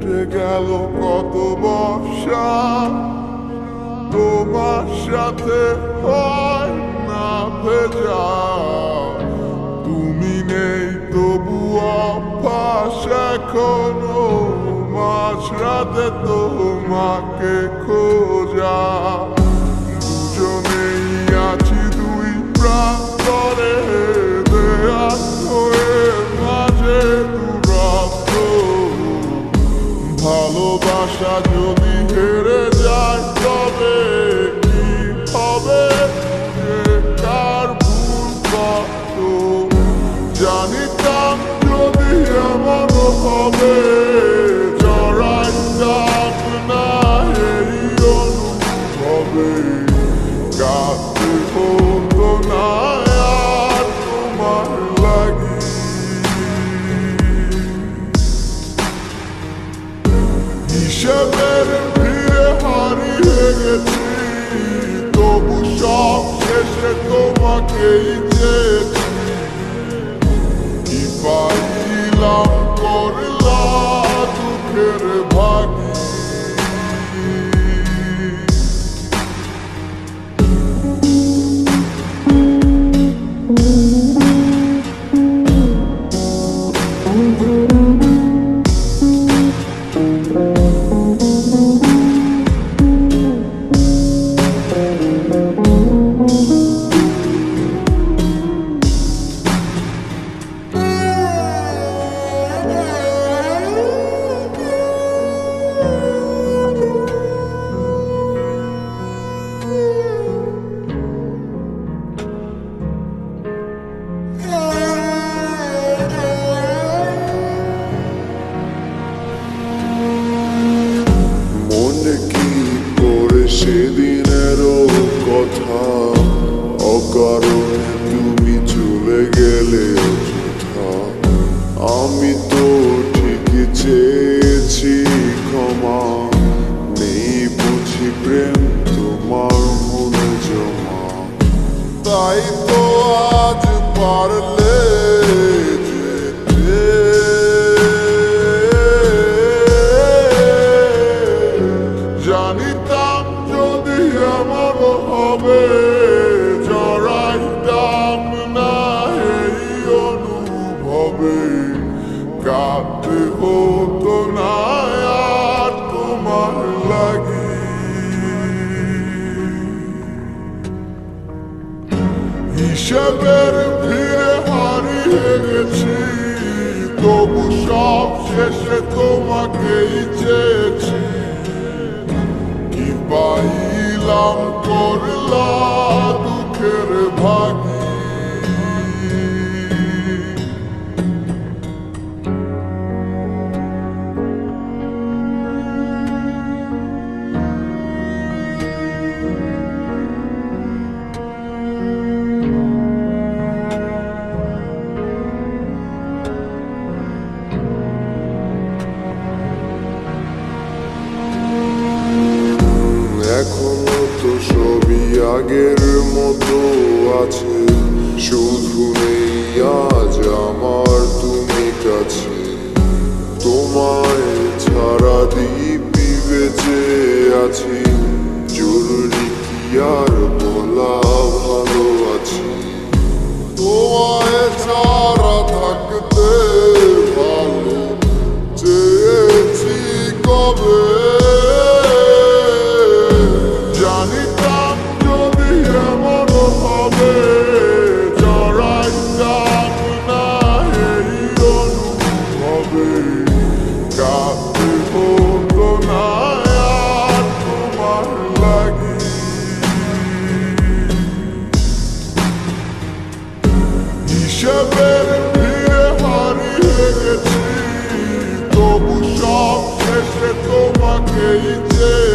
কেটে গেল কত বর্ষা, তোমার সাথে হয় না ভেজা। তুমি নেই তবু অভ্যাস এখনো মাঝরাতে তোমাকে খোঁজা। দুজনেই আছি দুই প্রান্তরে, দেয়াল হয়ে মাঝে দূরত্ব। ভালোবাসা যদি হেরে যায় তবে কি হবে, যে কার ভুল কত। জানিতাম যদি এমন হবে, জড়াইতাম না এই অনুভবে। কাঁদতে হতো না আর তোমার লাগি। হিসেবের ভিড়ে হারিয়ে গেছি, তবু সব শেষে তোমাকেই চেয়েছি। কি পাইলাম করলা দুঃখের ভাগী। সেদিনেরও কথা, অকারণে তুমি চলে গেলে অযথা। আমি তো ঠিকই চেয়েছি ক্ষমা, নেই বুঝি প্রেম তোমার মনে জমা। তাই তো আজ পারলে জানিতাম যদি এমন হবে, জড়াইতাম না এই অনুভবে। কাঁদতে হতো না আর তোমার লাগি। হিসেবের ভিড়ে হারিয়ে গেছি, তবু সব শেষে তোমাকেই চেয়েছি। কি পাইলাম করলা দুঃখের ভাগী। এখনো তো সবই আগের মতো আছে, শুধু নেই আজ আমার তুমি কাছে। তোমায় ছাড়া দিব্যি বেঁচে আছি, জরুরি কি আর বলা ভালো আছি। তোমায় ছাড়া থাকতে ভালো চেয়েছি কবে। জানিতাম যদি এমন হবে, জড়াইতাম না এই অনুভবে। কাঁদতে হতো না আর তোমার লাগি। হিসেবের ভিড়ে হারিয়ে গেছি, তবু সব শেষে তোমাকেই চেয়েছি।